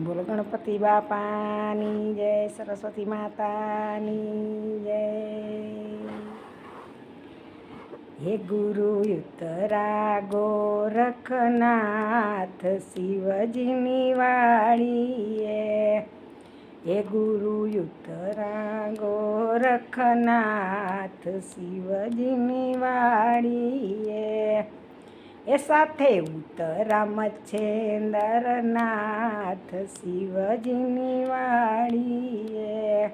બોલો ગણપતિ બાપાની જય, સરસ્વતી માતાની જય. હે ગુરુ ઉત્તરા ગોરખનાથ શિવજીની વાડીએ, હે ગુરુ ઉત્તરા ગોરખનાથ શિવજીની વાડીએ, એ સાથે ઉત્તરા મચ્છેન્દ્રનાથ શિવજીની વાડીએ,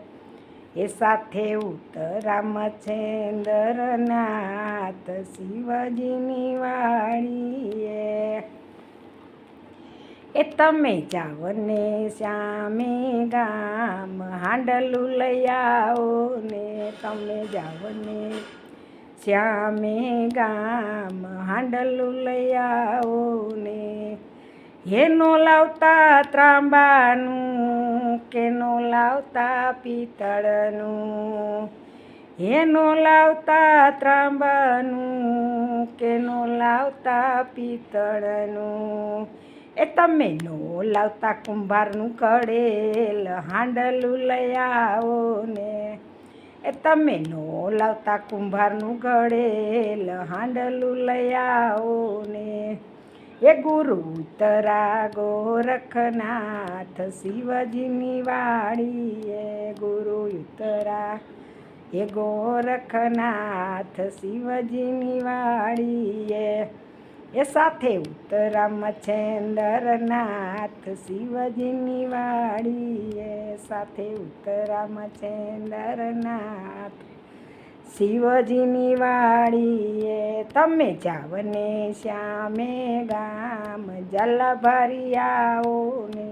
એ સાથે ઉત્તરા મચ્છેન્દ્રનાથ શિવજીની વાડીએ, એ તમે જાઓ ને શ્યામે ગામ હાંડલું લઈ આવો ને, તમે જાઓ ને શ્યામે ગામ હાંડલું લઈ આવો ને, હેનો લાવતા ત્રાંબાનું કેનો લાવતા પિત્તળનું, હેનો લાવતા ત્રાંબાનું કેનો લાવતા પિત્તળનું, એ તમે નો લાવતા કુંભારનું કડેલ હાંડલું લઈ આવો ને, એ તમે નો લાવતા કુંભારનું ઘડેલ હાંડલું લઈ આવો ને, એ ગુરુ ઉત્તરા ગોરખનાથ શિવજીની વાડીએ, ગુરુ ઉત્તરા એ ગોરખનાથ શિવજીની વાડીએ, એ સાથે ઉત્તરા મચ્છેન્દ્રનાથ શિવજીની વાડીએ, સાથે ઉત્તરા મચ્છેન્દ્રનાથ શિવજીની વાડીએ, તમે જાવ ને શ્યામે ગામ જલ ભરી આવો ને,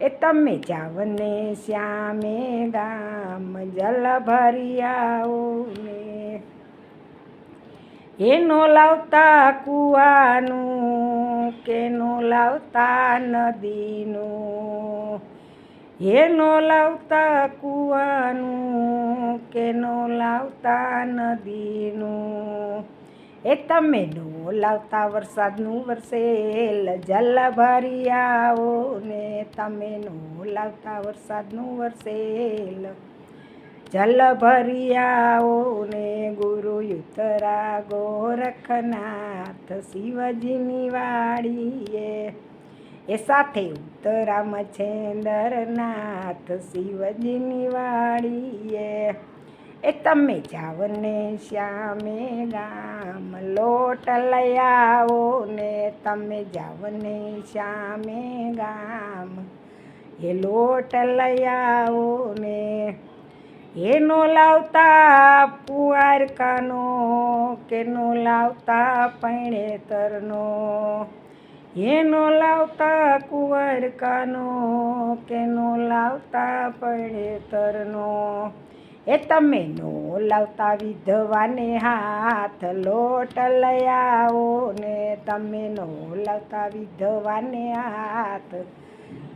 એ તમે જાવ ને શ્યામે ગામ જલ ભરી આવો ને, એનો લાવતા કૂવાનું કેનો લાવતા નદીનું, એનો લાવતા કૂવાનું કેનો લાવતા નદીનું, એ તમે નો લાવતા વરસાદનું વરસેલ જલ ભરી આવો ને, તમે નો લાવતા વરસાદનું વરસેલ જલ ભરી આવો ને, ગુરુ ઉત્તરા ગોરખનાથ શિવજીની વાડીએ, એ સાથે ઉત્તરા મચ્છેન્દ્રનાથ શિવજીની વાડીએ, એ તમે જાવ ને શ્યામે ગામ લોટ લઈ આવો ને, તમે જાવ ને શ્યામે ગામ એ લોટ લઈ આવો ને, એનો લાવતા પુઆરકાનો કેનો લાવતા પૈણેતરનો, એનો લાવતા કુંવરકાનો કેનો લાવતા પૈણેતરનો, એ તમે નો લાવતા વિધવાને હાથ લોટ લઈ આવો ને, તમે નો લાવતા વિધવાને હાથ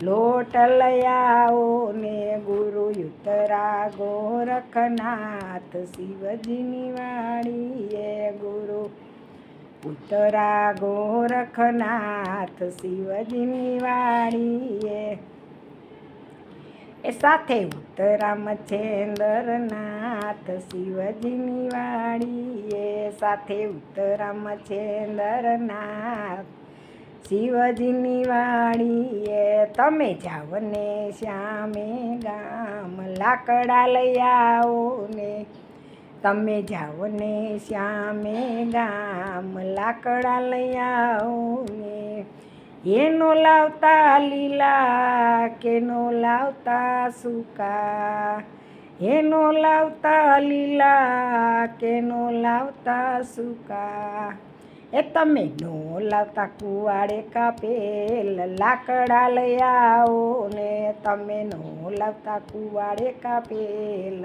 લોટ લઈ આવો ને, ગુરુ ઉત્તરા ગોરખનાથ શિવજીની વાડીએ, ગુરુ ઉત્તરા ગોરખનાથ શિવજીની વાડીએ, એ સાથે ઉત્તરા મચ્છેન્દ્રનાથ શિવજીની વાડીએ, સાથે ઉત્તરા મચ્છેન્દ્રનાથ શિવજીની વાડીએ, તમે જાવ ને શ્યામે ગામ લાકડા લઈ આવો ને, તમે જાઓ ને શ્યામે ગામ લાકડા લઈ આવો ને, એનો લાવતા લીલા કેનો લાવતા સૂકા, એનો લાવતા લીલા કેનો લાવતા સૂકા, એ તમે નો લાવતા કુવાડે કાપેલ લાકડા લઈ આવો ને, તમે નો લાવતા કુવાડે કાપેલ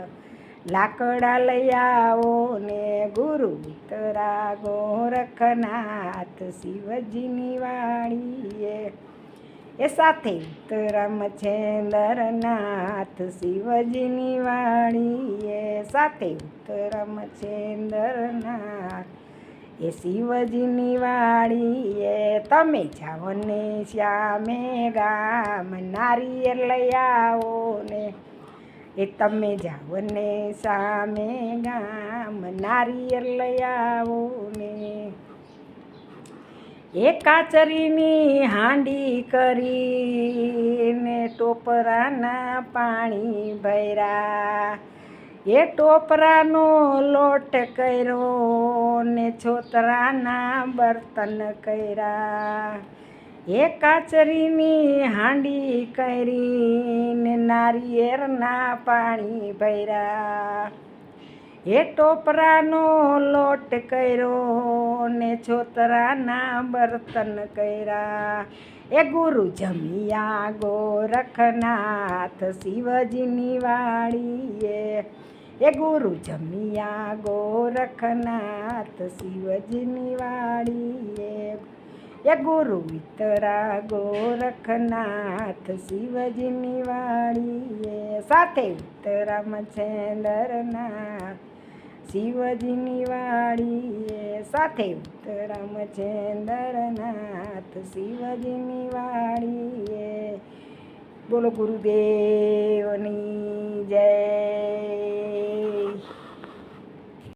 લાકડા લઈ આવો ને, ગુરુ ઉત્તરા ગોરખનાથ શિવજીની વાડીએ, એ સાથે ઉત્તરા મચ્છેન્દ્રનાથ શિવજીની વાડીએ, સાથે ઉત્તરા મચ્છેન્દ્રનાથ એ શિવજીની વાડીએ તમે જાઓ ને શ્યામે ગામ નારિયેળ લઈ આવો ને એ તમે જાઓ ને સામે ગામ નારિયેળ લઈ આવો ને એ કાચરીની હાંડી કરીને ટોપરાના પાણી ભર્યા એ ટોપરાનો લોટ કર્યો ને છોતરાના બર્તન કર્યા એ કાચરીની હાંડી કરીને નારિયેળના પાણી ભર્યા એ ટોપરાનો લોટ કર્યો ને છોતરાના બર્તન કર્યા એ ગુરુ જમિયા ગોરખનાથ શિવજીની વાડીએ એ ગુરુ જમિયા ગોરખનાથ શિવજીની વાડીએ એ ગુરુ વિતરા ગોરખનાથ શિવજીની વાડીએ સાથે વિતરા મચ્છેન્દ્રનાથ શિવજીની વાડીએ સાથે વિતરા મચ્છેન્દ્રનાથ શિવજીની વાડીએ. બોલો ગુરુદેવની જય.